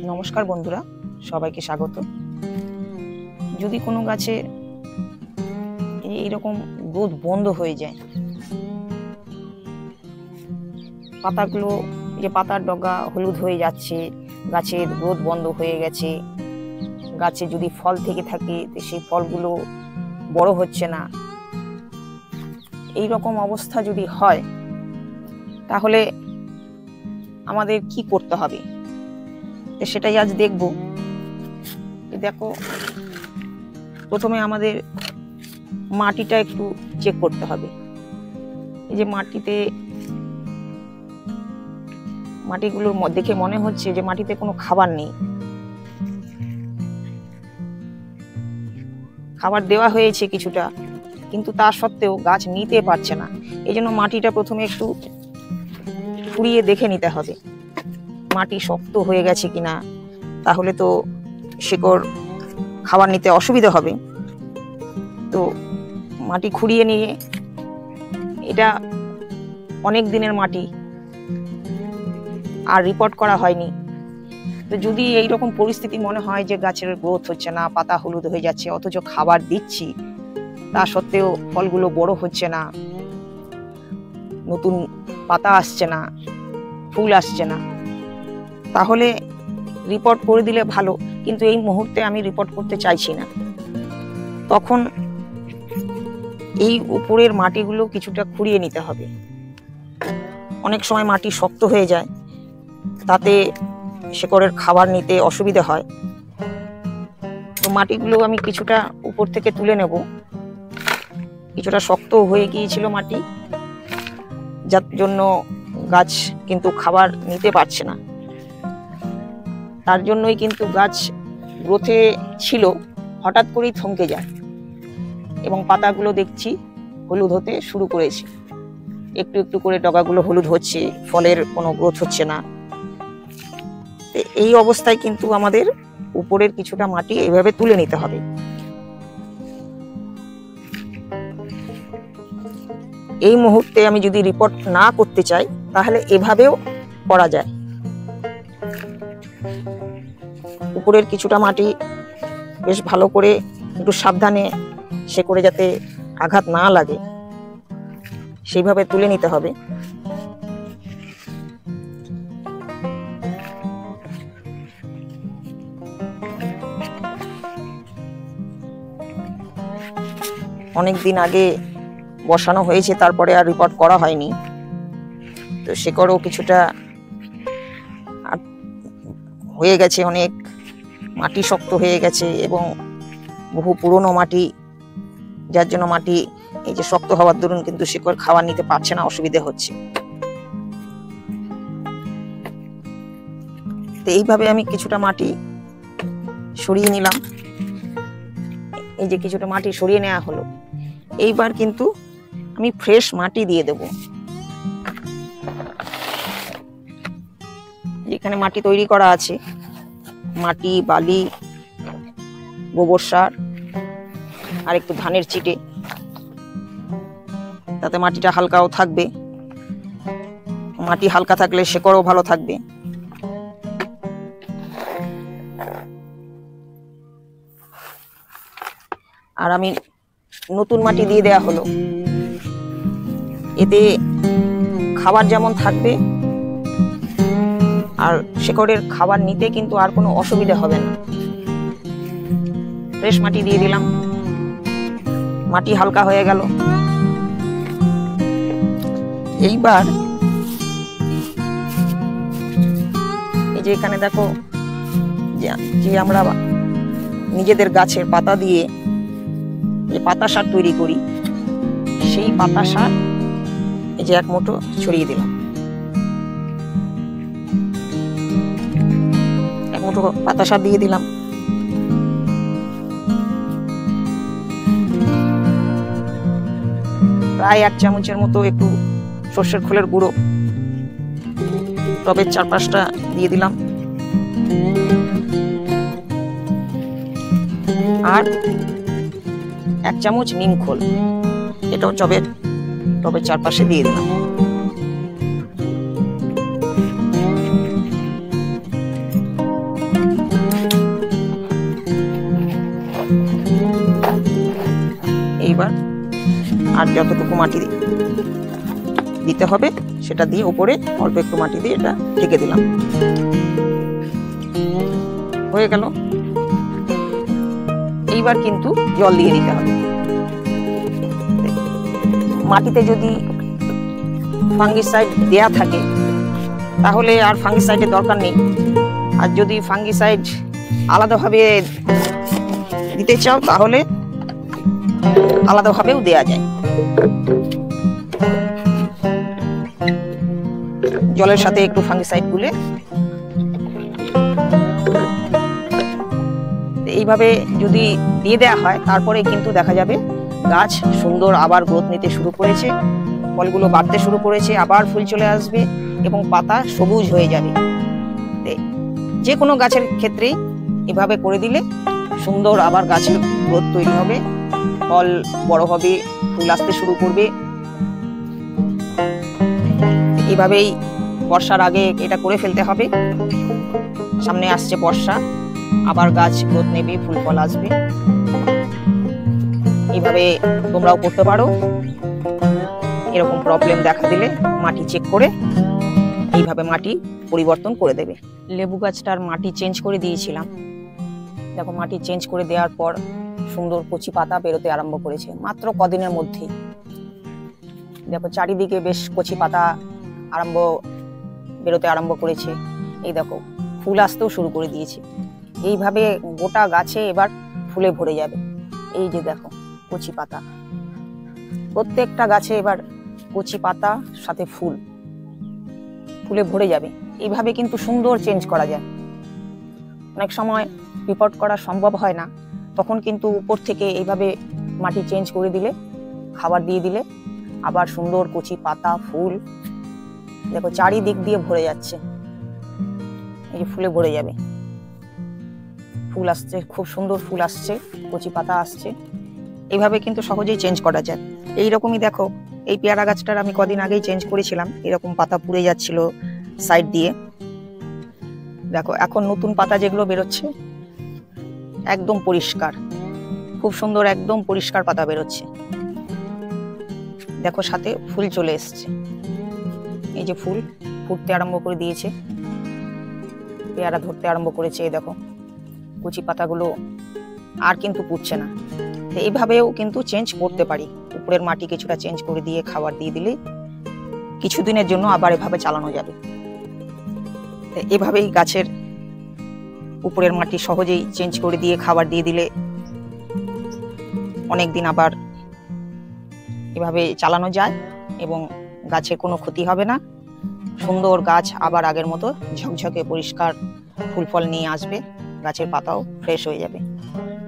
নমস্কার বন্ধুরা, সবাইকে স্বাগত। যদি কোনো গাছে এইরকম গ্রোথ বন্ধ হয়ে যায়, পাতাগুলো যে পাতার ডগা হলুদ হয়ে যাচ্ছে, গাছের গ্রোথ বন্ধ হয়ে গেছে, গাছে যদি ফল থেকে থাকে সেই ফলগুলো বড় হচ্ছে না, এই রকম অবস্থা যদি হয় তাহলে আমাদের কি করতে হবে সেটাই আজ দেখব। দেখো, প্রথমে আমাদের মাটিটা একটু চেক করতে হবে। এই যে মাটিগুলোর দেখে মনে হচ্ছে যে মাটিতে কোনো খাবার নেই। খাবার দেওয়া হয়েছে কিছুটা, কিন্তু তা সত্ত্বেও গাছ নিতে পারছে না। এই জন্য মাটিটা প্রথমে একটু ফুরিয়ে দেখে নিতে হবে মাটি শক্ত হয়ে গেছে কিনা, তাহলে তো শিকড় খাবার নিতে অসুবিধা হবে। তো মাটি খুঁড়িয়ে নিয়ে, এটা অনেক দিনের মাটি আর রিপোর্ট করা হয়নি, তো যদি এইরকম পরিস্থিতি মনে হয় যে গাছের গ্রোথ হচ্ছে না, পাতা হলুদ হয়ে যাচ্ছে, অথচ খাবার দিচ্ছি তা সত্ত্বেও ফলগুলো বড় হচ্ছে না, নতুন পাতা আসছে না, ফুল আসছে না, তাহলে রিপোর্ট করে দিলে ভালো। কিন্তু এই মুহূর্তে আমি রিপোর্ট করতে চাইছি না। তখন এই উপরের মাটিগুলো কিছুটা খুঁড়িয়ে নিতে হবে। অনেক সময় মাটি শক্ত হয়ে যায়, তাতে শিকড়ের খাবার নিতে অসুবিধা হয়। তো মাটিগুলো আমি কিছুটা উপর থেকে তুলে নেব। কিছুটা শক্ত হয়ে গিয়েছিল মাটি, যার জন্য গাছ কিন্তু খাবার নিতে পারছে না। তার জন্যই কিন্তু গাছ গ্রোথে ছিল, হঠাৎ করেই থমকে যায় এবং পাতাগুলো দেখছি হলুদ হতে শুরু করেছে। একটু একটু করে ডগাগুলো হলুদ হচ্ছে, ফলের কোনো গ্রোথ হচ্ছে না। এই অবস্থায় কিন্তু আমাদের উপরের কিছুটা মাটি এভাবে তুলে নিতে হবে। এই মুহূর্তে আমি যদি রিপোর্ট না করতে চাই তাহলে এভাবেও করা যায়। উপরের কিছুটা মাটি বেশ ভালো করে একটু সাবধানে শিকড়ে যাতে আঘাত না লাগে সেইভাবে তুলে নিতে হবে। অনেক দিন আগে বসানো হয়েছে, তারপরে আর রিপোর্ট করা হয়নি, তো শিকড়ও কিছুটা হয়ে গেছে, অনেক মাটি শক্ত হয়ে গেছে এবং বহু পুরনো মাটি, যার জন্য মাটি এই যে শক্ত হওয়ার দরুন কিন্তু শিকড় খাবার নিতে পারছে না, অসুবিধা হচ্ছে। তো এইভাবে আমি কিছুটা মাটি সরিয়ে নিলাম। এই যে কিছুটা মাটি সরিয়ে নেওয়া হলো, এইবার কিন্তু আমি ফ্রেশ মাটি দিয়ে দেব। যেখানে মাটি তৈরি করা আছে, মাটি, বালি, গোবর সার আর একটু ধানের চিটে, তাতে মাটিটা হালকাও থাকবে। মাটি হালকা থাকলে শিকড়ও ভালো থাকবে। আর আমি নতুন মাটি দিয়ে দেয়া হলো, এতে খাবার যেমন থাকবে আর শিকড়ের খাবার নিতে কিন্তু আর কোনো অসুবিধা হবে না। ফ্রেশ মাটি দিয়ে দিলাম, মাটি হালকা হয়ে গেল। এইবার এই যে এখানে দেখো, যে আমরা নিজেদের গাছের পাতা দিয়ে যে পাতা সার তৈরি করি, সেই পাতা সার এই যে এক মুঠো ছড়িয়ে দিলাম। এক মুঠো পাতা সার দিয়ে দিলাম। প্রায় 1 চামচের মতো একটু সর্ষের খোলের গুঁড়ো টবের চারপাশটা দিয়ে দিলাম। আর 1 চামচ নিম খোল, এটাও টবের চারপাশে দিয়ে দিলাম। আর যতটুকু মাটি দিতে হবে সেটা দিয়ে উপরে অল্প একটু মাটি দিয়ে এটা ঢেকে দিলাম। হয়ে গেল। এইবার কিন্তু জল দিয়ে দিতে হবে। মাটিতে যদি ফাঙ্গিসাইড দেয়া থাকে তাহলে আর ফাঙ্গিসাইডের দরকার নেই, আর যদি ফাঙ্গিসাইড আলাদাভাবে দিতে চাও তাহলে আলাদাভাবেও দেয়া যায়। জলের সাথে একটু ফাঙ্গিসাইড গুলে এইভাবে যদি দিয়ে দেওয়া হয় তারপরে কিন্তু দেখা যাবে গাছ সুন্দর আবার গ্রোথ নিতে শুরু করেছে, ফলগুলো বাড়তে শুরু করেছে, আবার ফুল চলে আসবে এবং পাতা সবুজ হয়ে যাবে। যে কোনো গাছের ক্ষেত্রেই এভাবে করে দিলে সুন্দর আবার গাছের গ্রোথ তৈরি হবে, ফল বড় হবে, ফুল আসতে শুরু করবে। এভাবেই বর্ষার আগে এটা করে ফেলতে হবে। সামনে আসছে বর্ষা, আবার গাছ গ্রোথ নেবে, ফুল ফল আসবে। এইভাবে তোমরাও করতে পারো। এরকম প্রবলেম দেখা দিলে মাটি চেক করে এইভাবে মাটি পরিবর্তন করে দেবে। লেবু গাছটার মাটি চেঞ্জ করে দিয়েছিলাম। দেখো মাটি চেঞ্জ করে দেওয়ার পর সুন্দর কচি পাতা বেরোতে আরম্ভ করেছে মাত্র কদিনের মধ্যেই। দেখো চারিদিকে বেশ কচি পাতা বেরোতে আরম্ভ করেছে। এই দেখো ফুল আসতেও শুরু করে দিয়েছে। এইভাবে গোটা গাছে এবার ফুলে ভরে যাবে। এই যে দেখো কচি পাতা, প্রত্যেকটা গাছে এবার কচি পাতা সাথে ফুলে ভরে যাবে। এইভাবে কিন্তু সুন্দর চেঞ্জ করা যায়। অনেক সময় রিপোর্ট করা সম্ভব হয় না, তখন কিন্তু উপর থেকে এইভাবে মাটি চেঞ্জ করে দিলে, খাবার দিয়ে দিলে আবার সুন্দর কচি পাতা ফুল দেখো চারিদিক দিয়ে ভরে যাচ্ছে। এই যে ফুলে ভরে যাবে, ফুল আসছে, খুব সুন্দর ফুল আসছে, কচি পাতা আসছে। এইভাবে কিন্তু সহজেই চেঞ্জ করা যায়। এইরকমই দেখো এই পেয়ারা গাছটার আমি কদিন আগেই চেঞ্জ করেছিলাম, এরকম পাতা পুড়ে যাচ্ছিল সাইড দিয়ে। দেখো এখন নতুন পাতা যেগুলো বেরোচ্ছে একদম পরিষ্কার, খুব সুন্দর একদম পরিষ্কার পাতা বেরোচ্ছে। দেখো সাথে ফুল চলে এসছে। এই যে ফুল ফুটতে আরম্ভ করে দিয়েছে, পেয়ারা ধরতে আরম্ভ করেছে। এই দেখো কচি পাতাগুলো আর কিন্তু পুড়ছে না। এইভাবেও কিন্তু চেঞ্জ করতে পারি। উপরের মাটি কিছুটা চেঞ্জ করে দিয়ে খাবার দিয়ে দিলে কিছুদিনের জন্য আবার এভাবে চালানো যাবে। এভাবেই গাছের উপরের মাটি সহজেই চেঞ্জ করে দিয়ে খাবার দিয়ে দিলে অনেকদিন আবার এভাবে চালানো যায় এবং গাছের কোনো ক্ষতি হবে না। সুন্দর গাছ আবার আগের মতো ঝকঝকে পরিষ্কার ফুল ফল নিয়ে আসবে, গাছের পাতাও ফ্রেশ হয়ে যাবে।